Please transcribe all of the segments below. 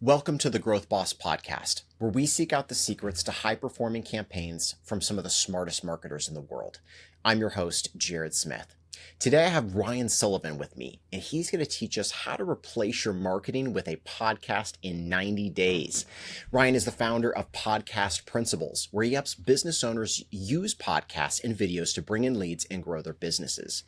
Welcome to the Growth Boss Podcast, where we seek out the secrets to high-performing campaigns from some of the smartest marketers in the world. I'm your host, Jared Smith. Today I have Ryan Sullivan with me, and he's going to teach us how to replace your marketing with a podcast in 90 days. Ryan is the founder of Podcast Principles, where he helps business owners use podcasts and videos to bring in leads and grow their businesses.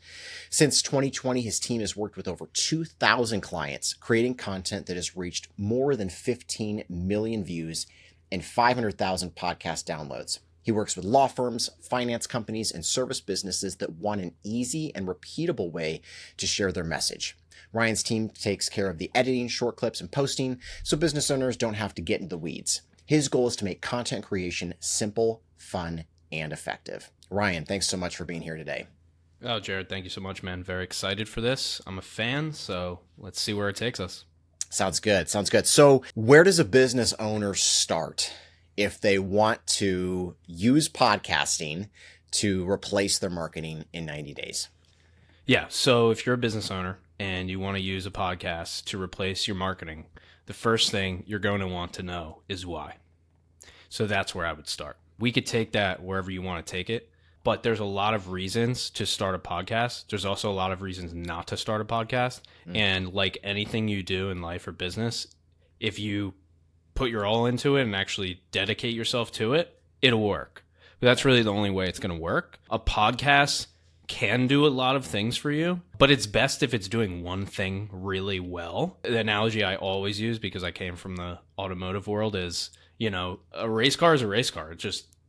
Since 2020, his team has worked with over 2,000 clients, creating content that has reached more than 15 million views and 500,000 podcast downloads. He works with law firms, finance companies, and service businesses that want an easy and repeatable way to share their message. Ryan's team takes care of the editing, short clips, and posting, so business owners don't have to get into the weeds. His goal is to make content creation simple, fun, and effective. Ryan, thanks so much for being here today. Oh, Jared, thank you so much, man. Very excited for this. I'm a fan, so let's see where it takes us. Sounds good. So where does a business owner start if they want to use podcasting to replace their marketing in 90 days? Yeah, so if you're a business owner and you want to use a podcast to replace your marketing, the first thing you're going to want to know is why. So that's where I would start. We could take that wherever you want to take it, but there's a lot of reasons to start a podcast. There's also a lot of reasons not to start a podcast. And like anything you do in life or business, if you put your all into it and actually dedicate yourself to it, it'll work. But that's really the only way it's going to work. A podcast can do a lot of things for you, but it's best if it's doing one thing really well. The analogy I always use, because I came from the automotive world, is, a race car is a race car.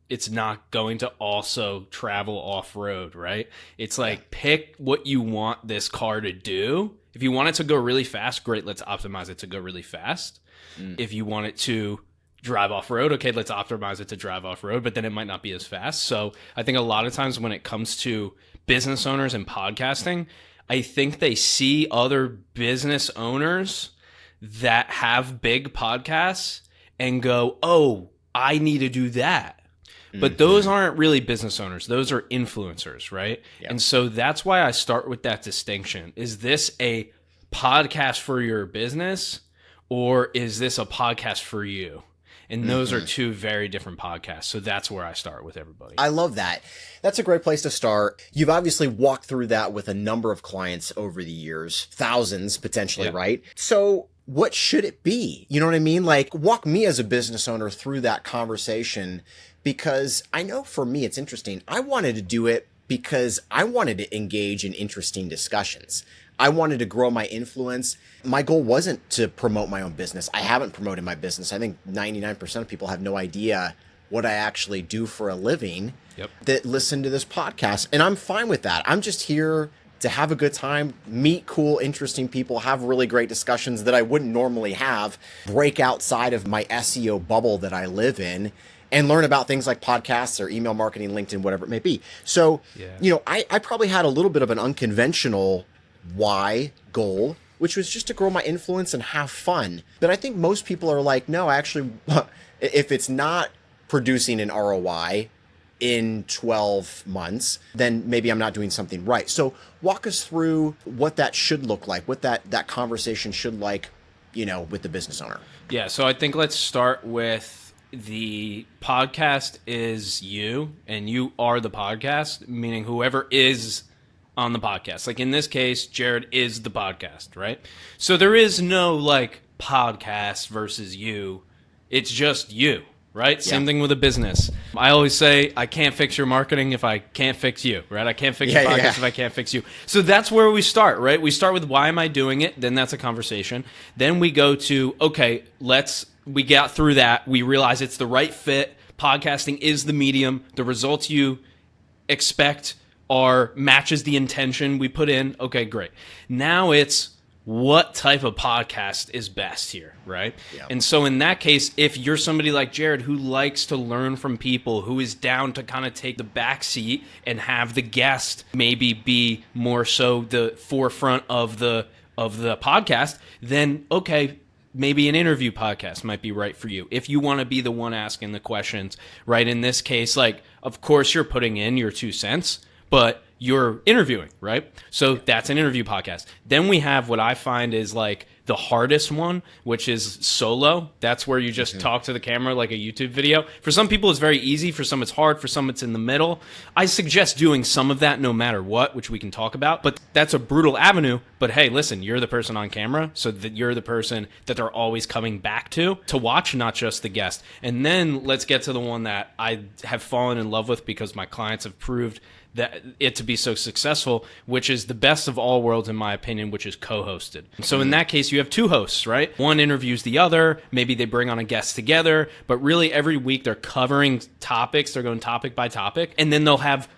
It's not going to also travel off-road, right? It's like, pick what you want this car to do. If you want it to go really fast, great, let's optimize it to go really fast. If you want it to drive off-road, okay, let's optimize it to drive off-road, but then it might not be as fast. So I think a lot of times when it comes to business owners and podcasting, I think they see other business owners that have big podcasts and go, oh, I need to do that. But those aren't really business owners. Those are influencers, right? Yep. And so that's why I start with that distinction. Is this a podcast for your business, or is this a podcast for you? And those are two very different podcasts. So that's where I start with everybody. I love that. That's a great place to start. You've obviously walked through that with a number of clients over the years, thousands potentially, right? So what should it be? You know what I mean? Like, walk me as a business owner through that conversation, because I know for me, it's interesting. I wanted to do it because I wanted to engage in interesting discussions. I wanted to grow my influence. My goal wasn't to promote my own business. I haven't promoted my business. I think 99% of people have no idea what I actually do for a living that listen to this podcast. And I'm fine with that. I'm just here to have a good time, meet cool, interesting people, have really great discussions that I wouldn't normally have, break outside of my SEO bubble that I live in, and learn about things like podcasts or email marketing, LinkedIn, whatever it may be. So, I probably had a little bit of an unconventional why goal, which was just to grow my influence and have fun. But I think most people are like, no, actually, if it's not producing an ROI in 12 months, then maybe I'm not doing something right. So walk us through what that should look like, what that conversation should like, with the business owner. Yeah, so I think let's start with the podcast is you, and you are the podcast, meaning whoever is on the podcast. Like in this case, Jared is the podcast, right? So there is no like podcast versus you. It's just you, right? Yeah. Same thing with a business. I always say I can't fix your marketing if I can't fix you, right? I can't fix your podcast if I can't fix you. So that's where we start, right? We start with why am I doing it? Then that's a conversation. Then we go to, okay, we got through that. We realize it's the right fit. Podcasting is the medium. The results you expect matches the intention we put in. Okay, great. Now it's what type of podcast is best here, right? Yeah. And so in that case, if you're somebody like Jared who likes to learn from people, who is down to kind of take the back seat and have the guest maybe be more so the forefront of the podcast, then okay, maybe an interview podcast might be right for you. If you want to be the one asking the questions, right? In this case, like, of course you're putting in your 2 cents, but you're interviewing, right? So that's an interview podcast. Then we have what I find is like the hardest one, which is solo. That's where you just talk to the camera like a YouTube video. For some people, it's very easy. For some, it's hard. For some, it's in the middle. I suggest doing some of that no matter what, which we can talk about. But that's a brutal avenue. But hey, listen, you're the person on camera, so that you're the person that they're always coming back to watch, not just the guest. And then let's get to the one that I have fallen in love with because my clients have proved that it to be so successful, which is the best of all worlds in my opinion, which is co-hosted. So in that case, you have two hosts, right? One interviews the other, maybe they bring on a guest together, but really every week they're covering topics, they're going topic by topic, and then they'll have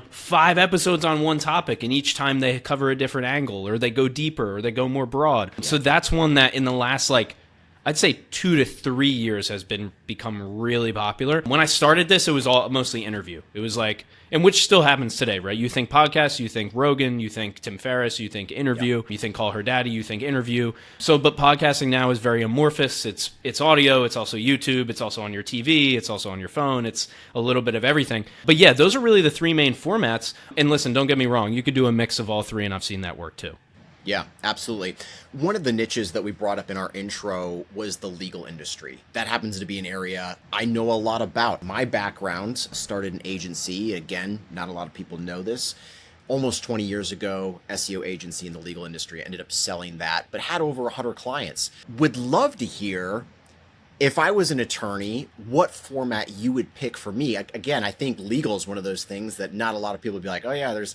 5 episodes on one topic, and each time they cover a different angle, or they go deeper, or they go more broad. So that's one that in the last I'd say 2 to 3 years has become really popular. When I started this, it was all mostly interview. It was and which still happens today, right? You think podcast, you think Rogan, you think Tim Ferriss, you think interview, you think Call Her Daddy, you think interview. So, but podcasting now is very amorphous. It's audio, it's also YouTube, it's also on your TV, it's also on your phone, it's a little bit of everything. But yeah, those are really the 3 main formats. And listen, don't get me wrong, you could do a mix of all 3, and I've seen that work too. Yeah, absolutely. One of the niches that we brought up in our intro was the legal industry. That happens to be an area I know a lot about. My background started an agency. Again, not a lot of people know this. Almost 20 years ago, SEO agency in the legal industry. I ended up selling that, but had over 100 clients. Would love to hear, if I was an attorney, what format you would pick for me. Again, I think legal is one of those things that not a lot of people would be like, oh yeah,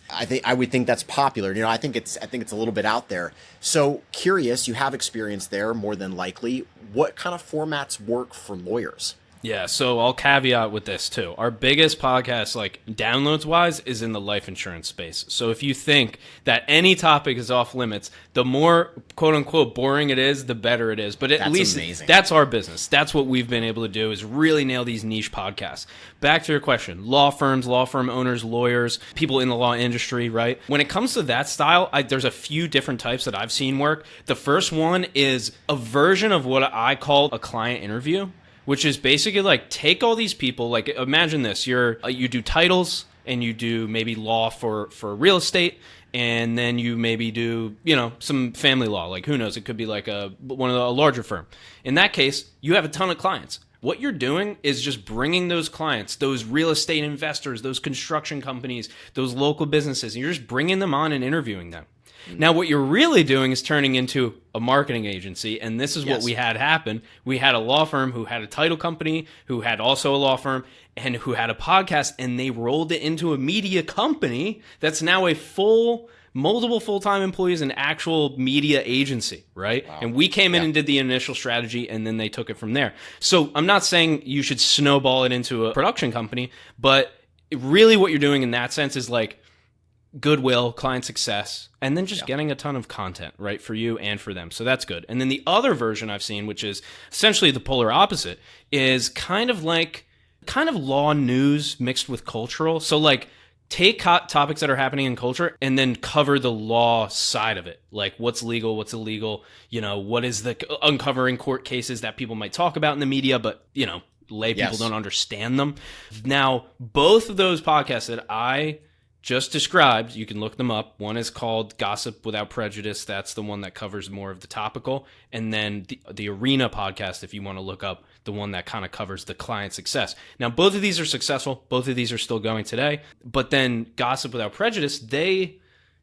I would think that's popular. I think it's a little bit out there. So curious, you have experience there more than likely. What kind of formats work for lawyers? Yeah, so I'll caveat with this too. Our biggest podcast, downloads wise, is in the life insurance space. So if you think that any topic is off limits, the more quote unquote boring it is, the better it is. But at least amazing. That's our business. That's what we've been able to do, is really nail these niche podcasts. Back to your question, law firms, law firm owners, lawyers, people in the law industry, right? When it comes to that style, there's a few different types that I've seen work. The first one is a version of what I call a client interview, which is basically take all these people, imagine this, you do titles and you do maybe law for real estate, and then you maybe do, some family law, who knows, it could be a larger firm. In that case, you have a ton of clients. What you're doing is just bringing those clients, those real estate investors, those construction companies, those local businesses, and you're just bringing them on and interviewing them. Now, what you're really doing is turning into a marketing agency, and this is what we had happen. We had a law firm who had a title company, who had also a law firm, and who had a podcast, and they rolled it into a media company that's now a multiple full-time employees, an actual media agency, right? Wow. And we came in and did the initial strategy, and then they took it from there. So I'm not saying you should snowball it into a production company, but really what you're doing in that sense is goodwill, client success, and then just getting a ton of content, right, for you and for them. So that's good. And then the other version I've seen, which is essentially the polar opposite, is kind of law news mixed with cultural. So take topics that are happening in culture and then cover the law side of it. What's legal, what's illegal, what is uncovering court cases that people might talk about in the media, but, lay people don't understand them. Now, both of those podcasts that I just described, you can look them up. One is called Gossip Without Prejudice. That's the one that covers more of the topical. And then the Arena podcast, if you want to look up the one that kind of covers the client success. Now, both of these are successful. Both of these are still going today. But then Gossip Without Prejudice, they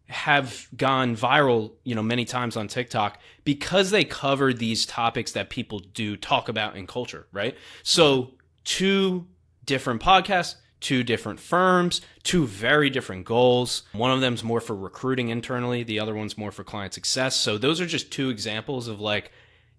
have gone viral, many times on TikTok because they cover these topics that people do talk about in culture, right? So 2 different podcasts, 2 different firms, 2 very different goals. One of them's more for recruiting internally. The other one's more for client success. So those are just 2 examples of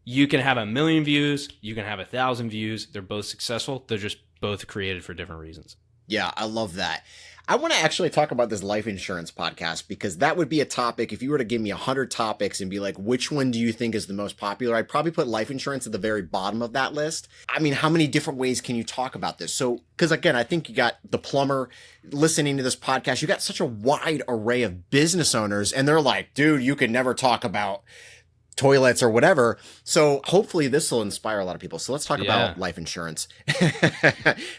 you can have 1 million views, you can have 1,000 views. They're both successful. They're just both created for different reasons. Yeah, I love that. I want to actually talk about this life insurance podcast, because that would be a topic. If you were to give me 100 topics and be like, which one do you think is the most popular? I'd probably put life insurance at the very bottom of that list. I mean, how many different ways can you talk about this? So, because again, I think you got the plumber listening to this podcast. You got such a wide array of business owners, and they're like, dude, you could never talk about toilets or whatever. So hopefully this will inspire a lot of people. So let's talk about life insurance.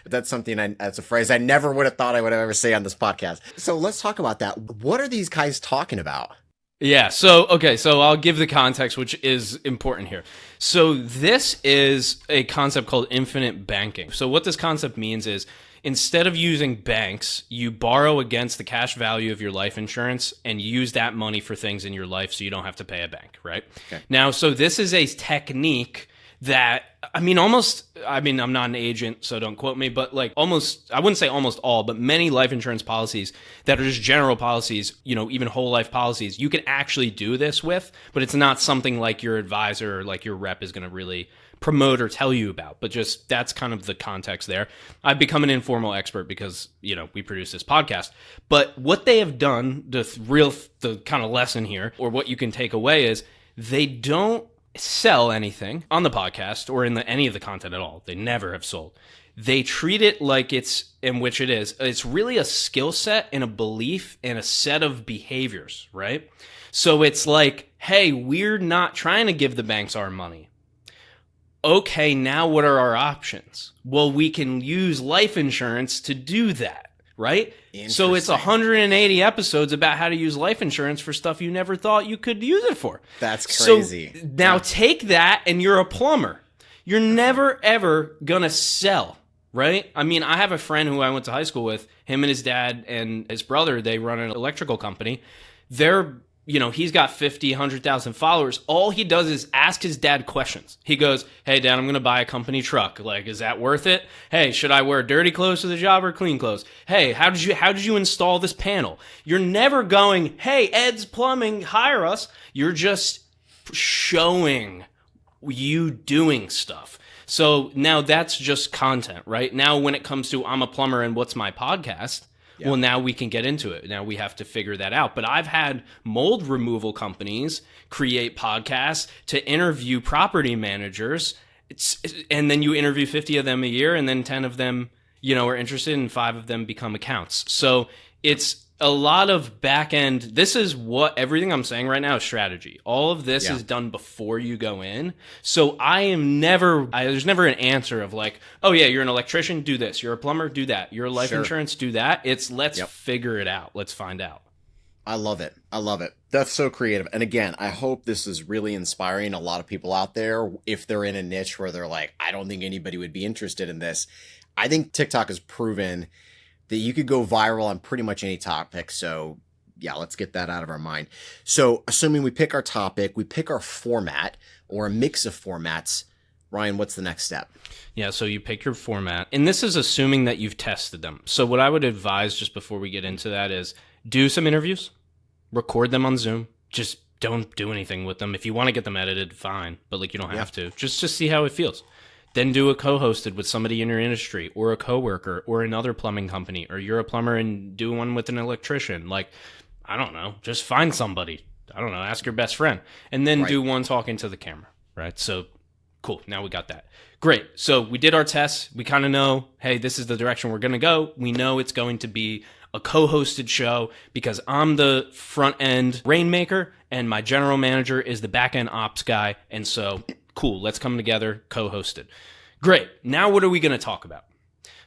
That's a phrase I never would have thought I would ever say on this podcast. So let's talk about that. What are these guys talking about? Yeah. So, okay. So I'll give the context, which is important here. So this is a concept called infinite banking. So what this concept means is instead of using banks, you borrow against the cash value of your life insurance and use that money for things in your life so you don't have to pay a bank, right? Okay. Now, so this is a technique that, I'm not an agent, so don't quote me, but like almost, I wouldn't say almost all, but many life insurance policies that are just general policies, even whole life policies, you can actually do this with, but it's not something like your advisor or like your rep is going to really promote or tell you about, but just that's kind of the context there. I've become an informal expert because, we produce this podcast, but what they have done, the kind of lesson here, or what you can take away is they don't sell anything on the podcast or in any of the content at all. They never have sold. They treat it like it's really a skill set and a belief and a set of behaviors, right? So it's like, hey, we're not trying to give the banks our money. Okay, now what are our options? Well, we can use life insurance to do that, right? So it's 180 episodes about how to use life insurance for stuff you never thought you could use it for. That's crazy. So now take that and you're a plumber. You're never, ever going to sell, right? I have a friend who I went to high school with. Him and his dad and his brother, they run an electrical company. He's got 50, 100,000 followers. All he does is ask his dad questions. He goes, hey, Dad, I'm going to buy a company truck. Like, is that worth it? Hey, should I wear dirty clothes to the job or clean clothes? Hey, how did you install this panel? You're never going, hey, Ed's Plumbing, hire us. You're just showing you doing stuff. So now that's just content, right? Now when it comes to I'm a plumber and what's my podcast, well, now we can get into it. Now we have to figure that out. But I've had mold removal companies create podcasts to interview property managers. And then you interview 50 of them a year, and then 10 of them, are interested, and 5 of them become accounts. So it's a lot of back end. This is what everything I'm saying right now is strategy. All of this is done before you go in. So there's never an answer of like, oh yeah, you're an electrician, do this. You're a plumber, do that. You're a life insurance, do that. It's let's figure it out. Let's find out. I love it. That's so creative. And again, I hope this is really inspiring a lot of people out there. If they're in a niche where they're like, I don't think anybody would be interested in this. I think TikTok has proven that you could go viral on pretty much any topic. So yeah, let's get that out of our mind. So assuming we pick our topic, we pick our format or a mix of formats. Ryan, what's the next step? Yeah, so you pick your format, and this is assuming that you've tested them. So what I would advise just before we get into that is do some interviews, record them on Zoom. Just don't do anything with them. If you want to get them edited, fine, but you don't have to. Just see how it feels. Then do a co-hosted with somebody in your industry or a coworker or another plumbing company, or you're a plumber and do one with an electrician. I don't know, just find somebody. I don't know, ask your best friend. And then do one talking to the camera, right? So cool, now we got that. Great, so we did our tests. We kind of know, hey, this is the direction we're going to go. We know it's going to be a co-hosted show because I'm the front-end rainmaker and my general manager is the back-end ops guy. And so cool, let's come together, co-hosted. Great. Now what are we going to talk about?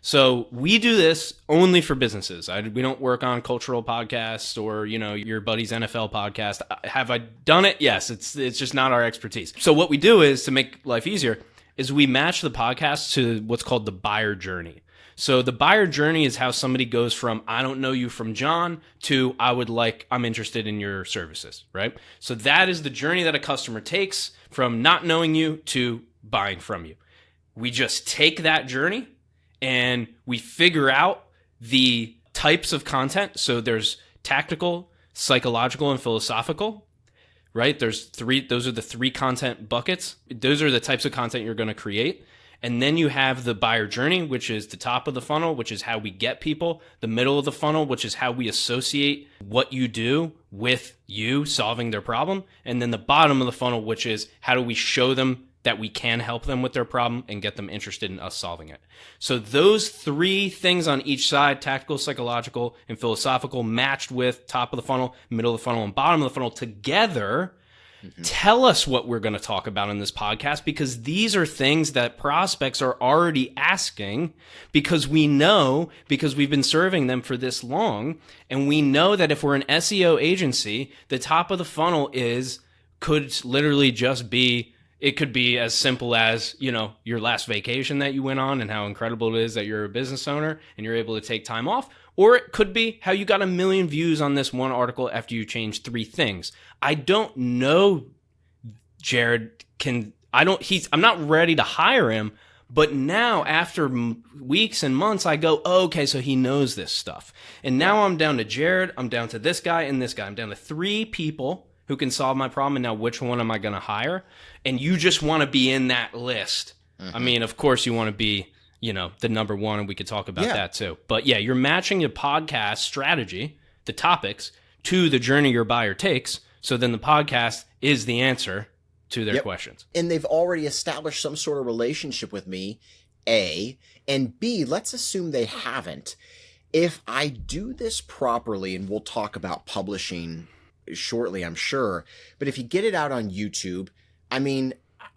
So we do this only for businesses. We don't work on cultural podcasts or, your buddy's NFL podcast. Have I done it? Yes. It's just not our expertise. So what we do is, to make life easier, is we match the podcast to what's called the buyer journey. So the buyer journey is how somebody goes from, I don't know you from John, to I'm interested in your services, right? So that is the journey that a customer takes from not knowing you to buying from you. We just take that journey and we figure out the types of content. So there's tactical, psychological, and philosophical, right? Those are the 3 content buckets. Those are the types of content you're going to create. And then you have the buyer journey, which is the top of the funnel, which is how we get people, the middle of the funnel, which is how we associate what you do with you solving their problem, and then the bottom of the funnel, which is how do we show them that we can help them with their problem and get them interested in us solving it. So those 3 things on each side, tactical, psychological, and philosophical, matched with top of the funnel, middle of the funnel, and bottom of the funnel together Tell us what we're going to talk about in this podcast, because these are things that prospects are already asking, because we know, because we've been serving them for this long. And we know that if we're an SEO agency, the top of the funnel could literally just be, it could be as simple as, your last vacation that you went on and how incredible it is that you're a business owner and you're able to take time off. Or it could be how you got 1 million views on this one article after you changed 3 things. I don't know, Jared I'm not ready to hire him, but now after weeks and months, I go, oh, okay, so he knows this stuff. And now I'm down to Jared, I'm down to this guy and this guy. I'm down to 3 people who can solve my problem. And now which one am I going to hire? And you just want to be in that list. I mean, of course you want to be, the number one, and we could talk about that too. But yeah, you're matching your podcast strategy, the topics, to the journey your buyer takes. So then the podcast is the answer to their questions. And they've already established some sort of relationship with me, A. And B, let's assume they haven't. If I do this properly, and we'll talk about publishing shortly, I'm sure, but if you get it out on YouTube, I mean,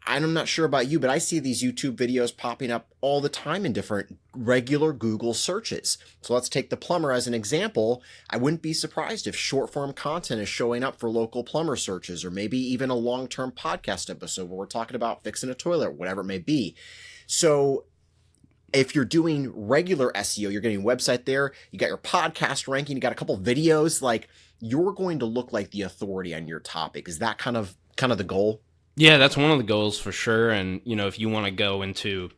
I'm not sure about you, but I see these YouTube videos popping up all the time in different regular Google searches. So let's take the plumber as an example. I wouldn't be surprised if short form content is showing up for local plumber searches, or maybe even a long-term podcast episode where we're talking about fixing a toilet, whatever it may be. So if you're doing regular SEO, you're getting a website there, you got your podcast ranking, you got a couple videos, like you're going to look like the authority on your topic. Is that kind of the goal? Yeah, that's one of the goals for sure. And, if you want to go into,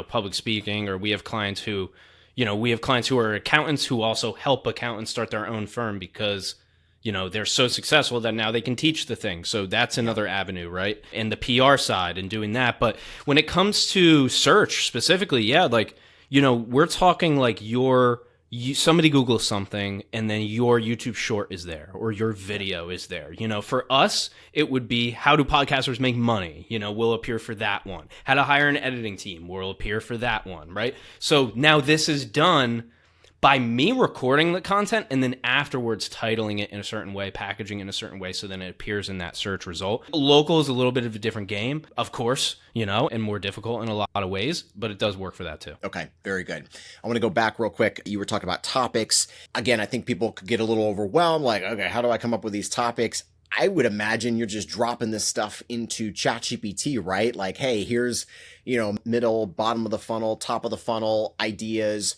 public speaking, or we have clients who are accountants who also help accountants start their own firm because, they're so successful that now they can teach the thing. So that's another avenue, right? And the PR side and doing that. But when it comes to search specifically, we're talking like somebody Googles something and then your YouTube short is there or your video is there. For us, it would be how do podcasters make money? We'll appear for that one. How to hire an editing team? We'll appear for that one, right? So now this is done by me recording the content and then afterwards titling it in a certain way, packaging it in a certain way, so then it appears in that search result. Local is a little bit of a different game, of course, and more difficult in a lot of ways, but it does work for that too. Okay, very good. I want to go back real quick. You were talking about topics. Again, I think people could get a little overwhelmed, like, okay, how do I come up with these topics? I would imagine you're just dropping this stuff into ChatGPT, right? Like, hey, here's, middle, bottom of the funnel, top of the funnel ideas,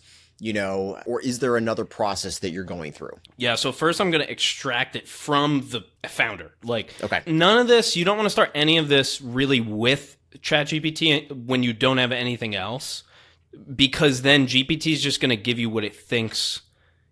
or is there another process that you're going through? Yeah, so first I'm going to extract it from the founder. None of this, you don't want to start any of this really with ChatGPT when you don't have anything else, because then GPT is just going to give you what it thinks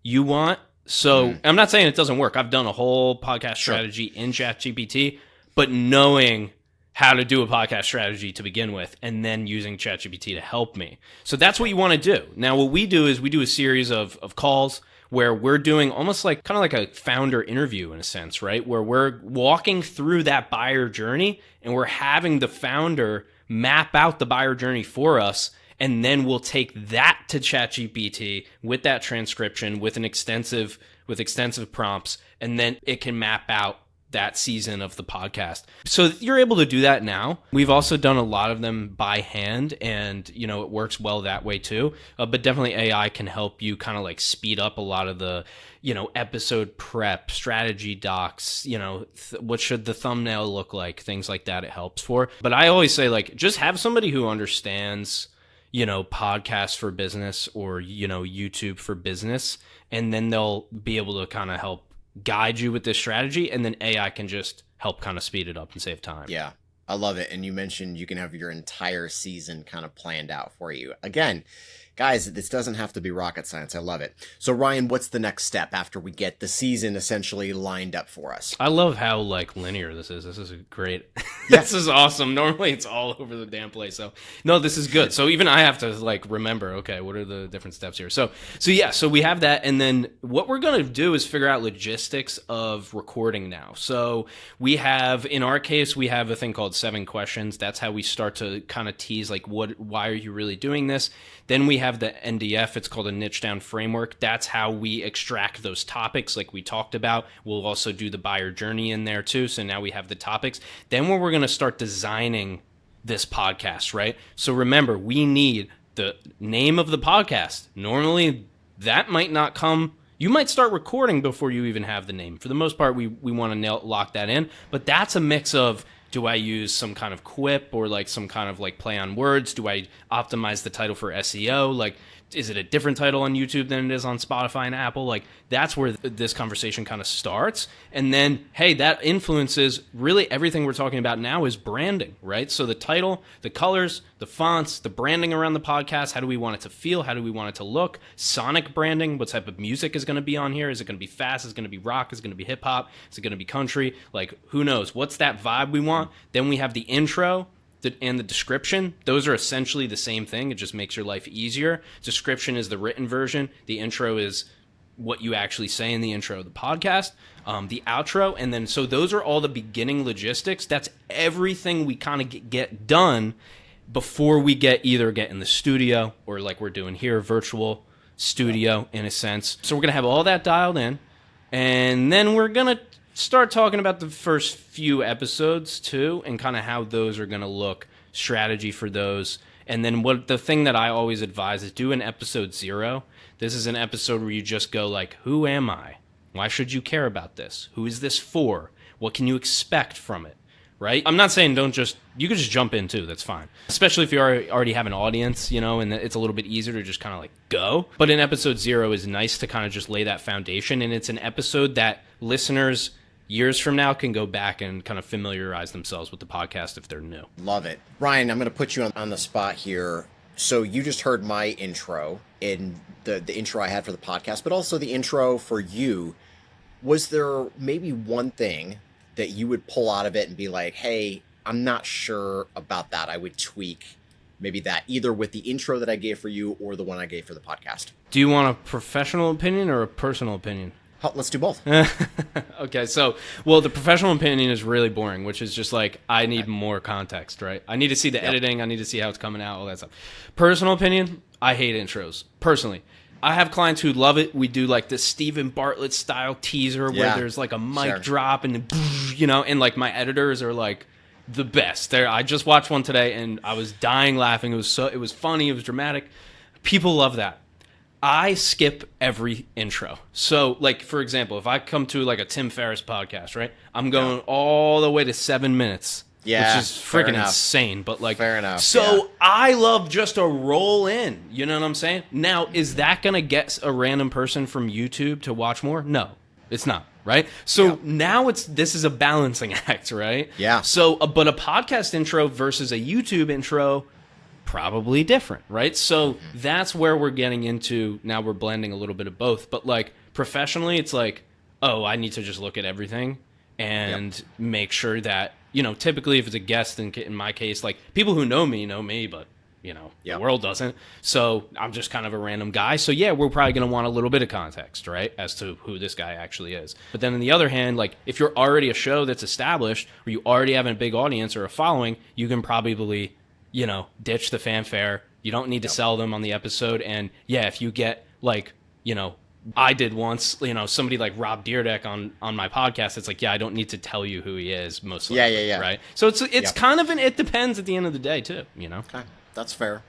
you want. So I'm not saying it doesn't work. I've done a whole podcast strategy in ChatGPT, but knowing how to do a podcast strategy to begin with, and then using ChatGPT to help me. So that's what you want to do. Now, what we do is we do a series of calls where we're doing almost like kind of like a founder interview in a sense, right? Where we're walking through that buyer journey and we're having the founder map out the buyer journey for us. And then we'll take that to ChatGPT with that transcription, with extensive prompts, and then it can map out that season of the podcast. So you're able to do that now. We've also done a lot of them by hand, and it works well that way too. But definitely AI can help you kind of like speed up a lot of the episode prep, strategy docs, what should the thumbnail look like, things like that it helps for. But I always say, like, just have somebody who understands podcasts for business or YouTube for business, and then they'll be able to kind of help guide you with this strategy, and then AI can just help kind of speed it up and save time. Yeah, I love it. And you mentioned you can have your entire season kind of planned out for you. Again, guys, this doesn't have to be rocket science. I love it. So Ryan, what's the next step after we get the season essentially lined up for us? I love how linear this is. This is great. This is awesome. Normally it's all over the damn place. So no, this is good. So even I have to remember, okay, what are the different steps here? So we have that. And then what we're going to do is figure out logistics of recording now. So in our case, we have a thing called 7 questions. That's how we start to kind of tease why are you really doing this? Then we have have the NDF. It's called a niche down framework. That's how we extract those topics like we talked about. We'll also do the buyer journey in there too. So now we have the topics. Then when we're going to start designing this podcast, right? So remember, we need the name of the podcast. Normally that might not come. You might start recording before you even have the name. For the most part, we want to lock that in. But that's a mix of, do I use some kind of quip or like some kind of like play on words? Do I optimize the title for SEO? Like, is it a different title on YouTube than it is on Spotify and Apple? Like, that's where this conversation kind of starts. And then, hey, that influences really everything we're talking about now is branding, right? So the title, the colors, the fonts, the branding around the podcast, how do we want it to feel? How do we want it to look? Sonic branding, what type of music is going to be on here? Is it going to be fast? Is it going to be rock? Is it going to be hip hop? Is it going to be country? Like, who knows? What's that vibe we want? Then we have the intro and the description. Those are essentially the same thing. It just makes your life easier. Description is the written version. The intro is what you actually say in the intro of the podcast. The outro, and then so those are all the beginning logistics. That's everything we kind of get done before we get in the studio or like we're doing here, virtual studio in a sense. So we're gonna have all that dialed in, and then we're gonna start talking about the first few episodes too, and kind of how those are going to look, strategy for those. And then the thing that I always advise is do an episode 0. This is an episode where you just go like, who am I? Why should you care about this? Who is this for? What can you expect from it? Right? I'm not saying you could just jump in too. That's fine. Especially if you already have an audience, and it's a little bit easier to just kind of like go. But in episode 0 is nice to kind of just lay that foundation. And it's an episode that listeners years from now can go back and kind of familiarize themselves with the podcast if they're new. Love it. Ryan, I'm going to put you on the spot here. So you just heard my intro and the intro I had for the podcast, but also the intro for you. Was there maybe one thing that you would pull out of it and be like, hey, I'm not sure about that. I would tweak maybe that either with the intro that I gave for you or the one I gave for the podcast. Do you want a professional opinion or a personal opinion? Let's do both. Okay, so, the professional opinion is really boring, which is just like, I need more context, right? I need to see the editing. I need to see how it's coming out, all that stuff. Personal opinion, I hate intros, personally. I have clients who love it. We do like the Stephen Bartlett style teaser where there's like a mic drop and, and like my editors are like the best. I just watched one today and I was dying laughing. It was funny. It was dramatic. People love that. I skip every intro. So, like, for example, if I come to, like, a Tim Ferriss podcast, right? I'm going all the way to 7 minutes. Yeah, which is freaking insane. But, like, fair enough. So, I love just to roll in. You know what I'm saying? Now, is that going to get a random person from YouTube to watch more? No, it's not. Right? So now this is a balancing act, right? Yeah. So, but a podcast intro versus a YouTube intro, probably different, right? So that's where we're getting into. Now we're blending a little bit of both, but like professionally, it's like, oh, I need to just look at everything and make sure that, typically if it's a guest, in my case, like people who know me, but the world doesn't. So I'm just kind of a random guy. So yeah, we're probably going to want a little bit of context, right? As to who this guy actually is. But then on the other hand, like if you're already a show that's established or you already have a big audience or a following, you can probably ditch the fanfare. You don't need to sell them on the episode. And yeah, if you get like, I did once, somebody like Rob Dyrdek on my podcast, it's like, I don't need to tell you who he is mostly. Yeah. Right. So it's kind of it depends at the end of the day too, Okay. That's fair.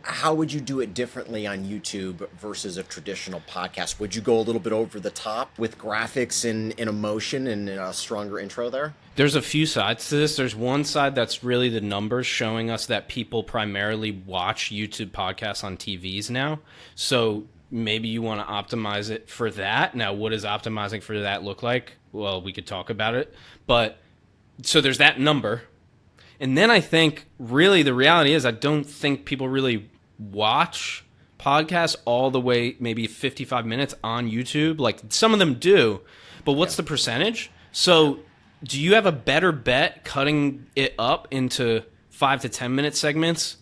How would you do it differently on YouTube versus a traditional podcast? Would you go a little bit over the top with graphics and emotion and a stronger intro there? There's a few sides to this. There's one side that's really the numbers showing us that people primarily watch YouTube podcasts on TVs now. So maybe you want to optimize it for that. Now, what does optimizing for that look like? Well, we could talk about it. But so there's that number. And then I think really the reality is I don't think people really watch podcasts all the way, maybe 55 minutes on YouTube. Like some of them do, but what's the percentage? So do you have a better bet cutting it up into 5 to 10 minute segments,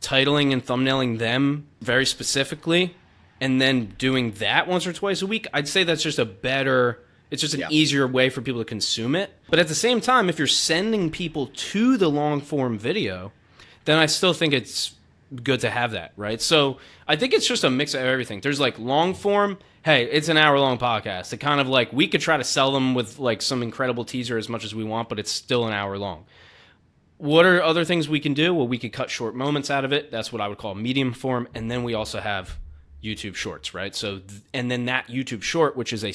titling and thumbnailing them very specifically, and then doing that once or twice a week? I'd say that's just it's just an easier way for people to consume it. But at the same time, if you're sending people to the long form video, then I still think it's good to have that, right? So I think it's just a mix of everything. There's like long form. Hey, it's an hour long podcast. It kind of like, we could try to sell them with like some incredible teaser as much as we want, but it's still an hour long. What are other things we can do? Well, we could cut short moments out of it. That's what I would call medium form. And then we also have YouTube shorts, right? So, and then that YouTube short, which is a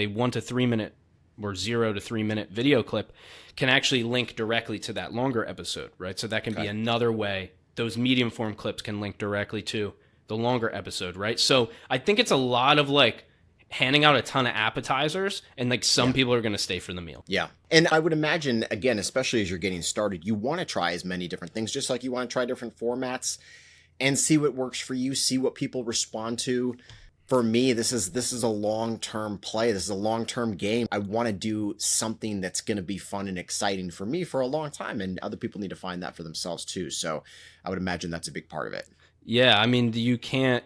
1 to 3 minute or 0 to 3 minute video clip, can actually link directly to that longer episode, right? So that can be another way. Those medium form clips can link directly to the longer episode, right? So I think it's a lot of like handing out a ton of appetizers, and like some people are going to stay for the meal. Yeah. And I would imagine, again, especially as you're getting started, you want to try as many different things, just like you want to try different formats and see what works for you, see what people respond to. For me, this is a long-term play. This is a long-term game. I want to do something that's going to be fun and exciting for me for a long time, and other people need to find that for themselves too. So I would imagine that's a big part of it. Yeah, I mean, if you can't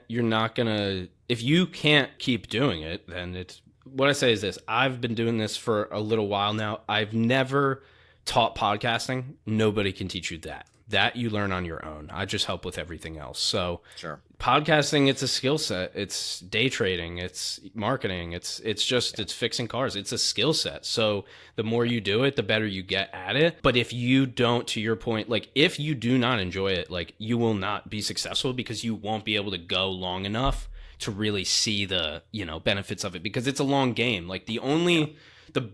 keep doing it, then what I say is this. I've been doing this for a little while now. I've never taught podcasting. Nobody can teach you that. That you learn on your own. I just help with everything else. So sure. Podcasting, it's a skill set. It's day trading. It's marketing. It's fixing cars. It's a skill set. So the more you do it, the better you get at it. But if you don't, to your point, like if you do not enjoy it, like you will not be successful, because you won't be able to go long enough to really see the, benefits of it, because it's a long game. Like the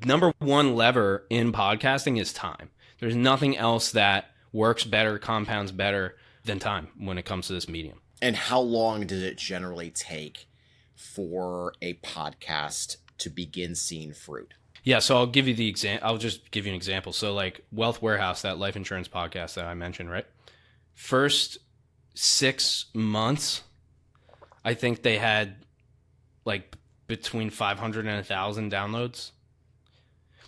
number one lever in podcasting is time. There's nothing else that works better, compounds better than time when it comes to this medium. And how long does it generally take for a podcast to begin seeing fruit? Yeah, so I'll give you the example. I'll just give you an example. So like Wealth Warehouse, that life insurance podcast that I mentioned, right? First 6 months, I think they had like between 500 and 1,000 downloads.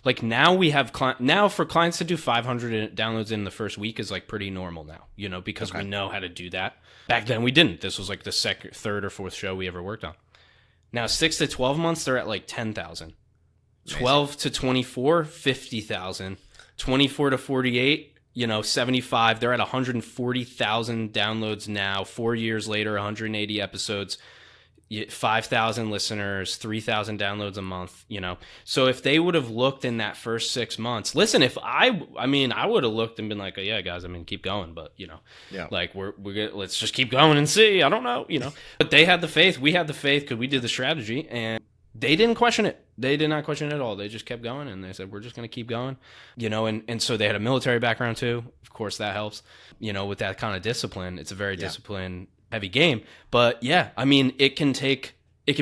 Like now we have now for clients to do 500 downloads in the first week is like pretty normal now, because we know how to do that. Back then we didn't. This was like the third or fourth show we ever worked on. Now 6 to 12 months, they're at like 10,000. 12 to 24, 50,000. 24 to 48, 75. They're at 140,000 downloads now. 4 years later, 180 episodes. 5,000 listeners, 3,000 downloads a month, So if they would have looked in that first 6 months, listen, if I would have looked and been like, oh, yeah, guys, keep going. But, like we're let's just keep going and see. I don't know, but they had the faith. We had the faith because we did the strategy, and they didn't question it. They did not question it at all. They just kept going, and they said, we're just going to keep going, and so they had a military background too. Of course, that helps, with that kind of discipline. It's a very disciplined, heavy game. But yeah, it can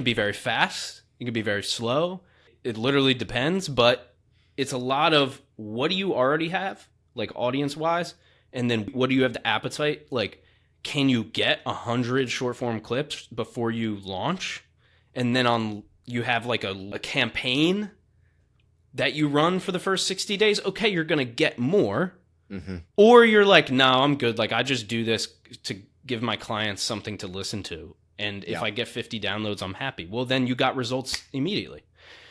be very fast. It can be very slow. It literally depends, but it's a lot of what do you already have, like audience wise, and then what do you have the appetite? Like, can you get 100 short form clips before you launch? And then you have like a campaign that you run for the first 60 days. Okay, you're going to get more. Mm-hmm. Or you're like, no, I'm good. Like I just do this to give my clients something to listen to. And if I get 50 downloads, I'm happy. Well, then you got results immediately.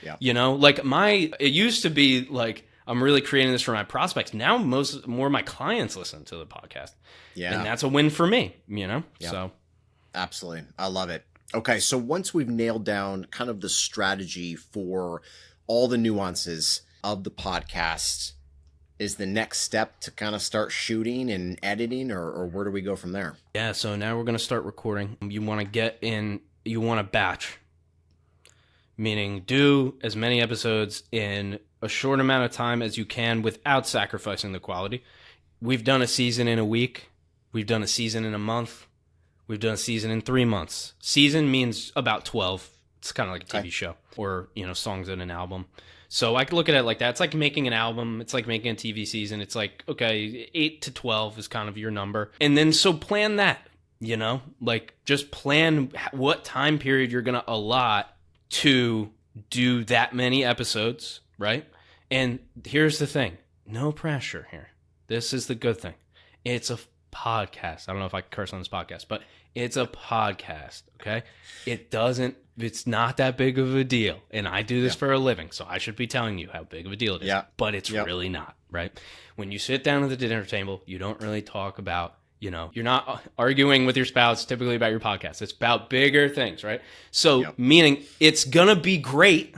Yeah. It used to be like, I'm really creating this for my prospects. Now more of my clients listen to the podcast. Yeah. And that's a win for me, Yeah. So. Absolutely. I love it. Okay. So once we've nailed down kind of the strategy for all the nuances of the podcast, is the next step to kind of start shooting and editing, or where do we go from there? Yeah, so now we're going to start recording. You want to batch, meaning do as many episodes in a short amount of time as you can without sacrificing the quality. We've done a season in a week. We've done a season in a month. We've done a season in 3 months. Season means about 12. It's kind of like a TV show or, songs in an album. So I could look at it like that. It's like making an album. It's like making a TV season. It's like, okay, 8 to 12 is kind of your number. And then so plan that, like just plan what time period you're going to allot to do that many episodes, right? And here's the thing. No pressure here. This is the good thing. It's a podcast. I don't know if I curse on this podcast, but it's a podcast, okay? It's not that big of a deal. And I do this for a living, so I should be telling you how big of a deal it is. Yeah. But it's really not, right? When you sit down at the dinner table, you don't really talk about, You're not arguing with your spouse typically about your podcast. It's about bigger things, right? So meaning it's going to be great.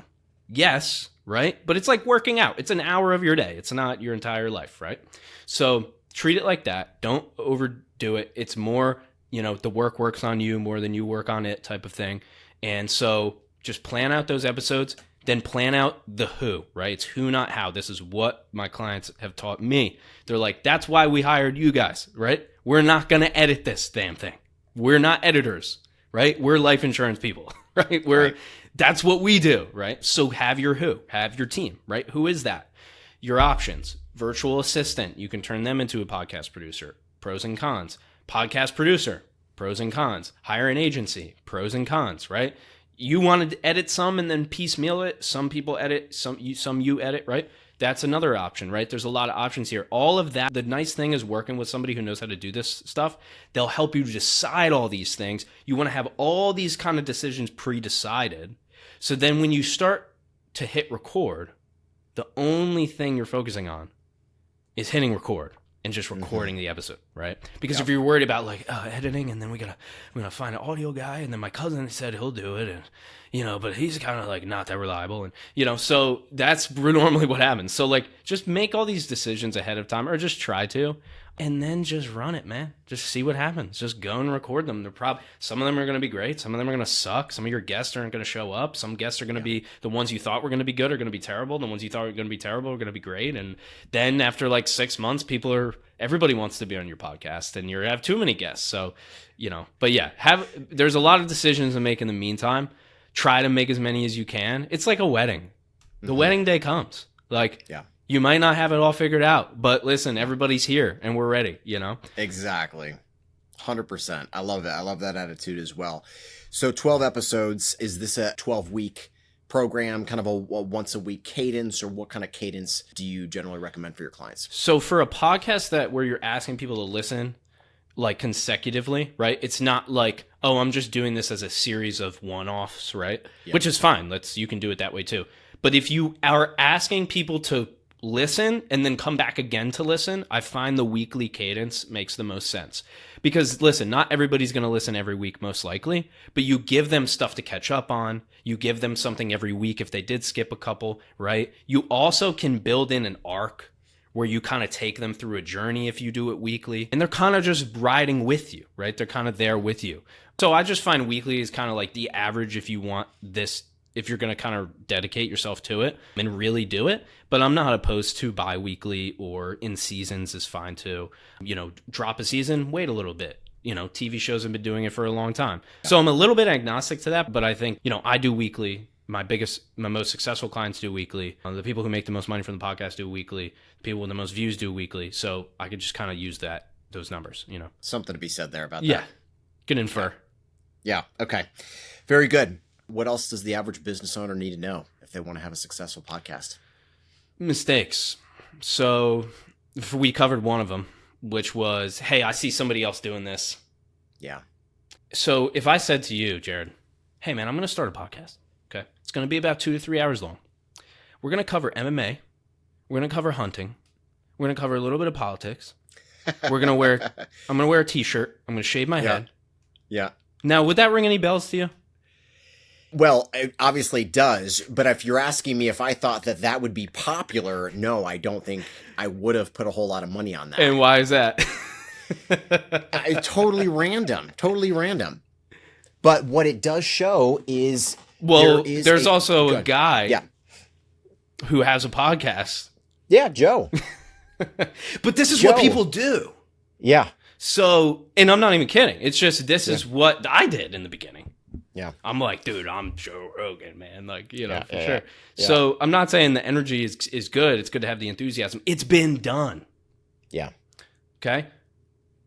Yes. Right. But it's like working out. It's an hour of your day. It's not your entire life. Right. So treat it like that. Don't overdo it. It's more, the work works on you more than you work on it type of thing. And so just plan out those episodes, then plan out the who, right? It's who, not how. This is what my clients have taught me. They're like, that's why we hired you guys, right? We're not going to edit this damn thing. We're not editors, right? We're life insurance people, right? That's what we do, right? So have your who, have your team, right? Who is that? Your options, virtual assistant. You can turn them into a podcast producer. Pros and cons. Podcast producer, pros and cons. Hire an agency, pros and cons, right? You want to edit some and then piecemeal it. Some people edit, some you edit, right? That's another option, right? There's a lot of options here. All of that. The nice thing is working with somebody who knows how to do this stuff. They'll help you decide all these things. You want to have all these kind of decisions pre-decided. So then when you start to hit record, the only thing you're focusing on is hitting record and just recording the episode, right? Because if you're worried about like editing, and then we're gonna find an audio guy, and then my cousin said he'll do it, and but he's kind of like not that reliable, and so that's normally what happens. So like just make all these decisions ahead of time, or just try to, and then just run it, man. Just see what happens. Just go and record them. Some of them are going to be great. Some of them are going to suck. Some of your guests aren't going to show up. Some guests are going to be the ones you thought were going to be good are going to be terrible. The ones you thought were going to be terrible are going to be great. And then after like 6 months, everybody wants to be on your podcast, and you have too many guests. So, but yeah, there's a lot of decisions to make in the meantime. Try to make as many as you can. It's like a wedding. The wedding day comes. You might not have it all figured out, but listen, everybody's here and we're ready, Exactly. 100%. I love that. I love that attitude as well. So 12 episodes, is this a 12-week program, kind of a once a week cadence, or what kind of cadence do you generally recommend for your clients? So for a podcast where you're asking people to listen like consecutively, right? It's not like, oh, I'm just doing this as a series of one-offs, right? Yep. Which is fine. You can do it that way too. But if you are asking people to listen and then come back again to listen, I find the weekly cadence makes the most sense. Because listen, not everybody's going to listen every week, most likely, but you give them stuff to catch up on. You give them something every week if they did skip a couple, right? You also can build in an arc where you kind of take them through a journey if you do it weekly, and they're kind of just riding with you, right? They're kind of there with you. So I just find weekly is kind of like the average if you want this, if you're going to kind of dedicate yourself to it and really do it. But I'm not opposed to bi-weekly, or in seasons is fine too. Drop a season, wait a little bit. TV shows have been doing it for a long time. So I'm a little bit agnostic to that, but I think, I do weekly. My most successful clients do weekly. The people who make the most money from the podcast do weekly. People with the most views do weekly. So I could just kind of use those numbers, Something to be said there about that. Yeah. Can infer. Yeah. Okay. Very good. What else does the average business owner need to know if they want to have a successful podcast? Mistakes. So we covered one of them, which was, hey, I see somebody else doing this. Yeah. So if I said to you, Jared, hey, man, I'm going to start a podcast. Okay. It's going to be about 2 to 3 hours long. We're going to cover MMA. We're going to cover hunting. We're going to cover a little bit of politics. I'm going to wear a t-shirt. I'm going to shave my head. Yeah. Now, would that ring any bells to you? Well, it obviously does, but if you're asking me if I thought that would be popular, no, I don't think I would have put a whole lot of money on that. And why is that? Totally random. But what it does show is... there's also a guy who has a podcast. Yeah, Joe. But this is what people do. Yeah. So, and I'm not even kidding. It's just, this is what I did in the beginning. Yeah. I'm like, dude, I'm Joe Rogan, man. Like, for sure. Yeah. So I'm not saying the energy is good. It's good to have the enthusiasm. It's been done. Yeah. Okay.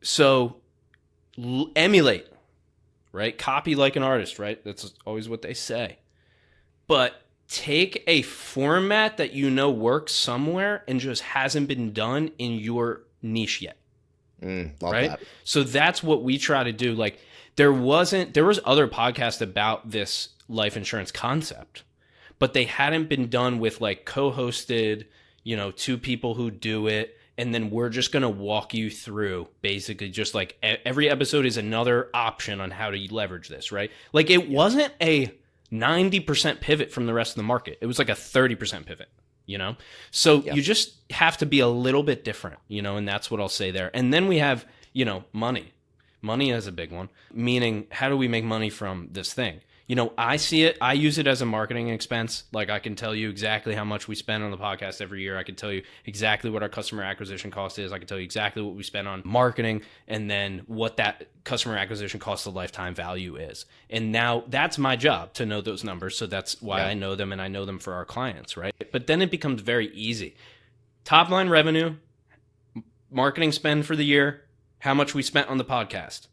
So emulate, right? Copy like an artist, right? That's always what they say. But take a format that works somewhere and just hasn't been done in your niche yet. Love right? that. So that's what we try to do. Like there was other podcasts about this life insurance concept, but they hadn't been done with like co-hosted, 2 people who do it And then we're just going to walk you through basically just like every episode is another option on how to leverage this, right? Like it wasn't a 90% pivot from the rest of the market. It was like a 30% pivot, you know? So you just have to be a little bit different, you know, and that's what I'll say there. And then we have, you know, money. Money is a big one, meaning how do we make money from this thing? You know, I see it, I use it as a marketing expense. Like I can tell you exactly how much we spend on the podcast every year. I can tell you exactly what our customer acquisition cost is. I can tell you exactly what we spend on marketing and then what that customer acquisition cost of lifetime value is. And now that's my job to know those numbers. So that's why I know them and I know them for our clients, right? But then it becomes very easy. Top line revenue, marketing spend for the year, how much we spent on the podcast.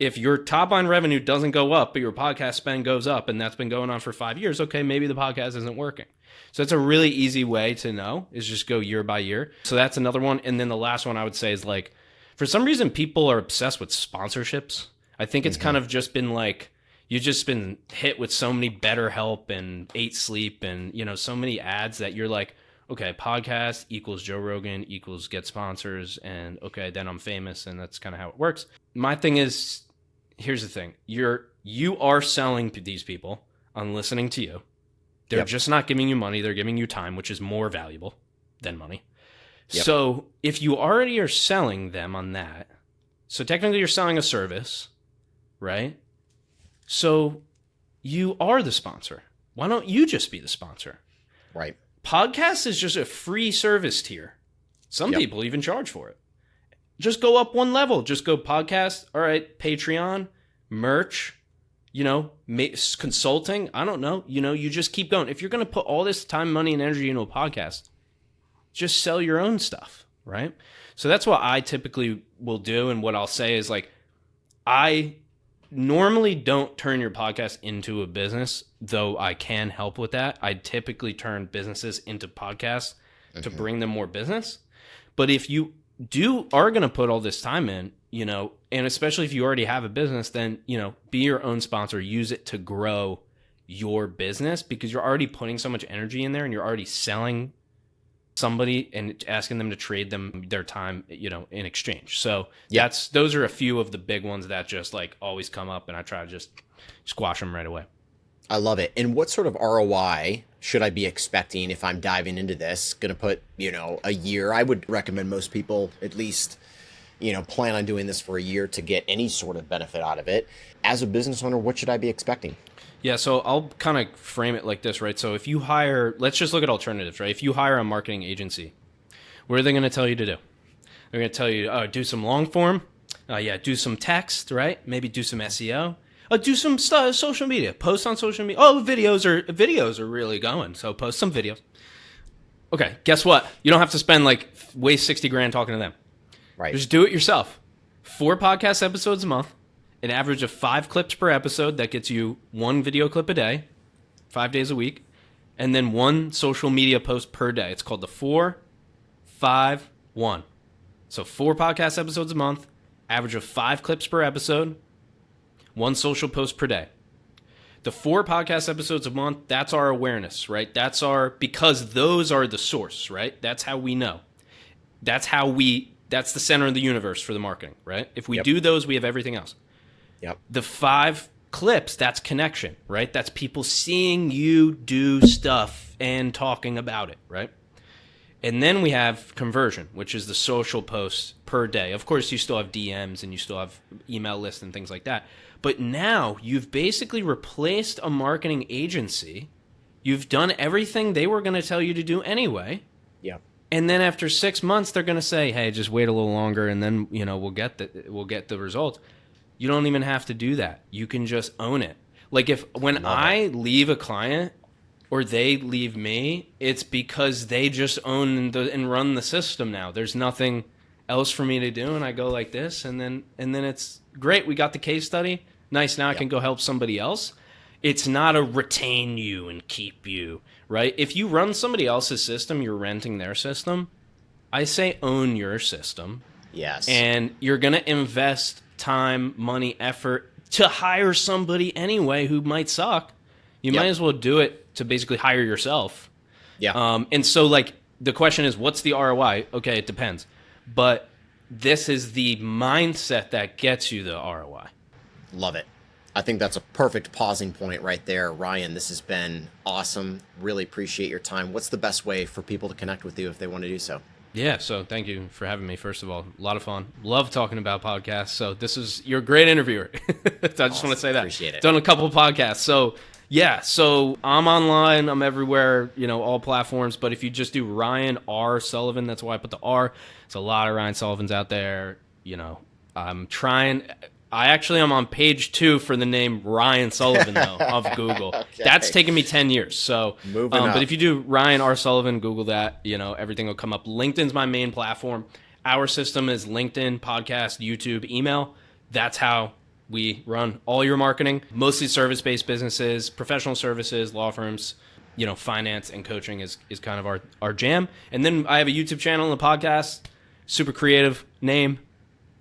If your top line revenue doesn't go up, but your podcast spend goes up, and that's been going on for 5 years, okay, maybe the podcast isn't working. So it's a really easy way to know is just go year by year. So that's another one. And then the last one I would say is like, for some reason, people are obsessed with sponsorships. I think it's kind of just been like, you've just been hit with so many BetterHelp and 8 Sleep and, you know, so many ads that you're like, okay, podcast equals Joe Rogan equals get sponsors. And okay, then I'm famous. And that's kind of how it works. My thing is, here's the thing. You are selling to these people on listening to you. They're just not giving you money. They're giving you time, which is more valuable than money. So if you already are selling them on that, so technically you're selling a service, right? So you are the sponsor. Why don't you just be the sponsor? Right. Podcast is just a free service tier. Some people even charge for it. Just go up one level. Just go podcast. All right, Patreon, merch, you know, consulting. I don't know. You know, you just keep going. If you're going to put all this time, money, and energy into a podcast, just sell your own stuff, right? So that's what I typically will do. And what I'll say is like, I normally don't turn your podcast into a business, though I can help with that. I typically turn businesses into podcasts to bring them more business. But if you are going to put all this time in, you know, and especially if you already have a business, then, you know, be your own sponsor, use it to grow your business because you're already putting so much energy in there and you're already selling somebody and asking them to trade them their time, you know, in exchange. So those are a few of the big ones that just like always come up and I try to just squash them right away. I love it. And what sort of ROI should I be expecting if I'm diving into this? Going to put, you know, a year. I would recommend most people at least, you know, plan on doing this for a year to get any sort of benefit out of it. As a business owner, what should I be expecting? Yeah, so I'll kind of frame it like this, right? So if you hire, let's just look at alternatives, right? If you hire a marketing agency, what are they going to tell you to do? They're going to tell you, do some long form. Do some text, right? Maybe do some SEO. Do some social media. Post on social media. Oh, videos are really going. So post some videos. Okay, guess what? You don't have to spend waste $60,000 talking to them. Right. Just do it yourself. 4 podcast episodes a month. An average of 5 clips per episode. That gets you 1 video clip a day, 5 days a week, and then 1 social media post per day. It's called the 4-5-1. So 4 podcast episodes a month, average of 5 clips per episode, 1 social post per day. The 4 podcast episodes a month, that's our awareness, right? Because those are the source, right? That's how we know. That's the center of the universe for the marketing, right? If we do those, we have everything else. Yep. The 5 clips, that's connection, right? That's people seeing you do stuff and talking about it, right? And then we have conversion, which is the social posts per day. Of course, you still have DMs and you still have email lists and things like that. But now you've basically replaced a marketing agency. You've done everything they were going to tell you to do anyway. Yeah. And then after 6 months, they're going to say, "Hey, just wait a little longer, and then we'll get the results." You don't even have to do that. You can just own it. Like when I leave a client or they leave me, it's because they just own and run the system now. There's nothing else for me to do, and I go like this, and then it's great. We got the case study. Nice. Now I can go help somebody else. It's not a retain you and keep you, right? If you run somebody else's system, you're renting their system. I say own your system. Yes. And you're going to invest time, money, effort to hire somebody anyway who might suck. You might as well do it to basically hire yourself. Yeah. And so the question is, what's the ROI? Okay, it depends. But this is the mindset that gets you the ROI. Love it. I think that's a perfect pausing point right there. Ryan, this has been awesome. Really appreciate your time. What's the best way for people to connect with you if they want to do so? Yeah, so thank you for having me, first of all. A lot of fun. Love talking about podcasts. So you're a great interviewer. I just want to say that. Appreciate it. Done a couple of podcasts. So yeah, so I'm online. I'm everywhere, all platforms. But if you just do Ryan R. Sullivan, that's why I put the R. There's a lot of Ryan Sullivans out there. I'm trying. I actually am on page 2 for the name Ryan Sullivan, though, of Google. Okay. That's taken me 10 years. So, Moving up. But if you do Ryan R. Sullivan, Google that, everything will come up. LinkedIn's my main platform. Our system is LinkedIn, podcast, YouTube, email. That's how we run all your marketing. Mostly service-based businesses, professional services, law firms, finance and coaching is kind of our jam. And then I have a YouTube channel and a podcast. Super creative name,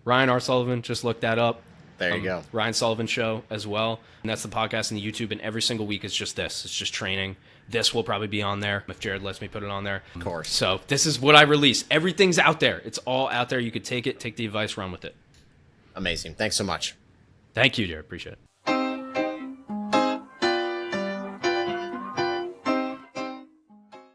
Ryan R. Sullivan. Just look that up. There you go. Ryan Sullivan Show as well. And that's the podcast and the YouTube. And every single week is just this. It's just training. This will probably be on there if Jared lets me put it on there. Of course. So this is what I release. Everything's out there. It's all out there. You could take it, take the advice, run with it. Amazing. Thanks so much. Thank you, Jared. Appreciate it.